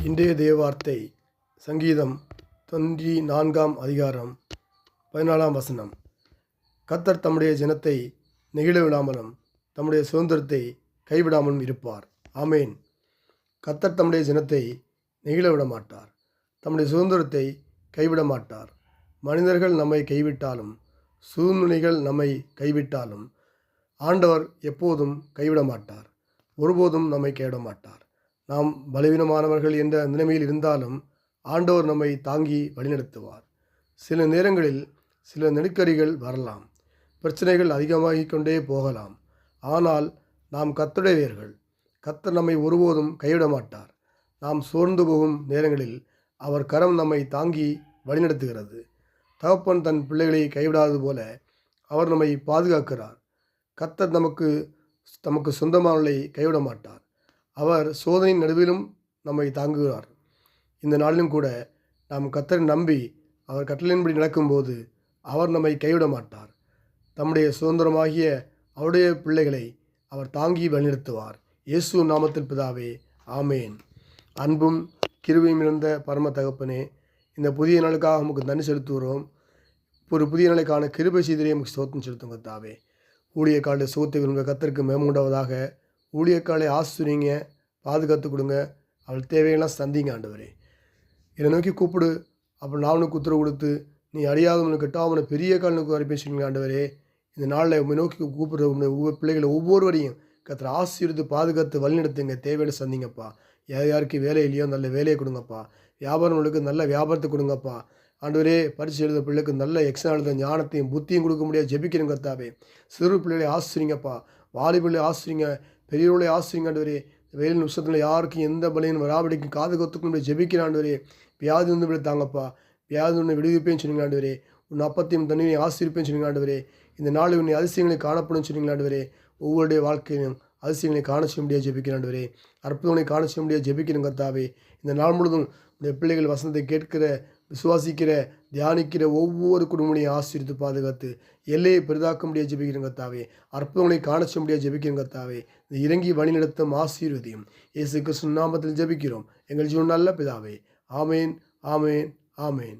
இன்றைய தேவார்த்தை சங்கீதம் 94 அதிகாரம் 14 வசனம். கர்த்தர் தம்முடைய ஜனத்தை நெகிழ விடாமலும் தம்முடைய சுதந்திரத்தை கைவிடாமலும் இருப்பார். ஆமேன். கர்த்தர் தம்முடைய ஜனத்தை நெகிழ விட மாட்டார், தம்முடைய சுதந்திரத்தை கைவிட மாட்டார். மனிதர்கள் நம்மை கைவிட்டாலும் சூழ்நிலைகள் நம்மை கைவிட்டாலும் ஆண்டவர் எப்போதும் கைவிட மாட்டார், ஒருபோதும் நம்மை கைவிட மாட்டார். நாம் பலவீனமானவர்கள் என்ற நிலைமையில் இருந்தாலும் ஆண்டவர் நம்மை தாங்கி வழிநடத்துவார். சில நேரங்களில் சில நெருக்கடிகள் வரலாம், பிரச்சனைகள் அதிகமாகிக் கொண்டே போகலாம். ஆனால் நாம் கர்த்தருடையவர்கள். கர்த்தர் நம்மை ஒருபோதும் கைவிட மாட்டார். நாம் சோர்ந்து போகும் நேரங்களில் அவர் கரம் நம்மை தாங்கி வழிநடத்துகிறது. தகப்பன் தன் பிள்ளைகளை கைவிடாதது போல அவர் நம்மை பாதுகாக்கிறார். கர்த்தர் நமக்கு சொந்தமானவர்களை கைவிட மாட்டார். அவர் சோதனையின் நடுவிலும் நம்மை தாங்குகிறார். இந்த நாளிலும் கூட நாம் கர்த்தரை நம்பி அவர் கட்டளையின்படி நடக்கும்போது அவர் நம்மை கைவிட மாட்டார். தம்முடைய சுதந்திரமாகிய அவருடைய பிள்ளைகளை அவர் தாங்கி வழிநடத்துவார். இயேசு நாமத்தில் பிதாவே, ஆமேன். அன்பும் கிருபையும் இருந்த பரம தகப்பனே, இந்த புதிய நாளுக்காக நமக்கு நன்றி செலுத்துகிறோம். ஒரு புதிய நாளைக்கான கிருபை செய்திலே நமக்கு ஸ்தோத்திரம் செலுத்தும் கர்த்தாவே. ஊழியக்காலை சுகத்தை விரும்ப கர்த்தருக்கு மேம்புண்டாவதாக. ஊழியக்காலை ஆசிரியங்க, பாதுகாத்து கொடுங்க. அவள் தேவையெல்லாம் சந்திங்க ஆண்டவரே. என்னை நோக்கி கூப்பிடு, அப்புறம் நான் உனக்கு உத்தரவு கொடுத்து நீ அறியாதவனுக்கு கெட்டாவனை பெரிய காலனுக்கு வரை பேசுவீங்க ஆண்டவரே. இந்த நாளில் உண்மை நோக்கி கூப்பிடுற ஒவ்வொரு பிள்ளைகளை ஒவ்வொருவரையும் கர்த்தர் ஆசீர்வதித்து பாதுகாத்து வழிநடத்துங்க. தேவையை சந்திங்கப்பா. யாருக்கு வேலை இல்லையோ நல்ல வேலையை கொடுங்கப்பா. வியாபாரங்களுக்கு நல்ல வியாபாரத்தை கொடுங்கப்பா. ஆண்டவரே, பரிசு எழுத பிள்ளைக்கு நல்ல எக்ஸாம் எழுத ஞானத்தையும் புத்தியும் கொடுக்க முடியாது ஜெபிக்கிறேன் கர்த்தாவே. சிறு பிள்ளைகளை ஆசிரியங்கப்பா, வாலிபிள்ளை ஆசிரிங்க, பெரியவர்களை ஆசிரியங்க ஆண்டவரே. வெயில் நிமிஷத்தில் யாருக்கும் எந்த பலையும் வராபடிக்கும் காது கற்றுக்கும் ஜெபிக்கிறேன் ஆண்டவரே. வியாதி வந்து விடுத்தாங்கப்பா. வியாதி ஒன்று விடுவிப்பேன்னு சொன்னீங்க ஆண்டவரே. உன் அப்பத்தையும் தண்ணியை ஆசிரிப்பேன்னு சொன்னீங்க ஆண்டவரே. இந்த நாளில் உன்னை அதிசயங்களை காணப்படும் சொன்னீங்க ஆண்டவரே. ஒவ்வொருடைய வாழ்க்கையிலும் அதிசயங்களை காண செய்ய முடியாது ஜெபிக்கிறேன் ஆண்டவரே. அற்புதங்களை காண செய்ய முடியாது ஜெபிக்கிறேன் கர்த்தாவே. இந்த நாள் முழுவதும் உடைய பிள்ளைகள் வசனத்தை கேட்கிற, விசுவாசிக்கிற, தியானிக்கிற ஒவ்வொரு குடும்பங்களையும் ஆசீர்வதித்து பாதுகாத்து எல்லையை பெரிதாக்க முடியாது ஜெபிக்கிறேன் கர்த்தாவே. அற்புதங்களை காண செய்ய முடியாது ஜெபிக்கிறேன் கர்த்தாவே. இந்த இறங்கி வழிநடத்தும் ஆசீர்வதியும் இயேசு கிறிஸ்து நாமத்தில் ஜெபிக்கிறோம் எங்கள் ஜீவன் நல்ல பிதாவே. ஆமேன், ஆமேன், ஆமேன்.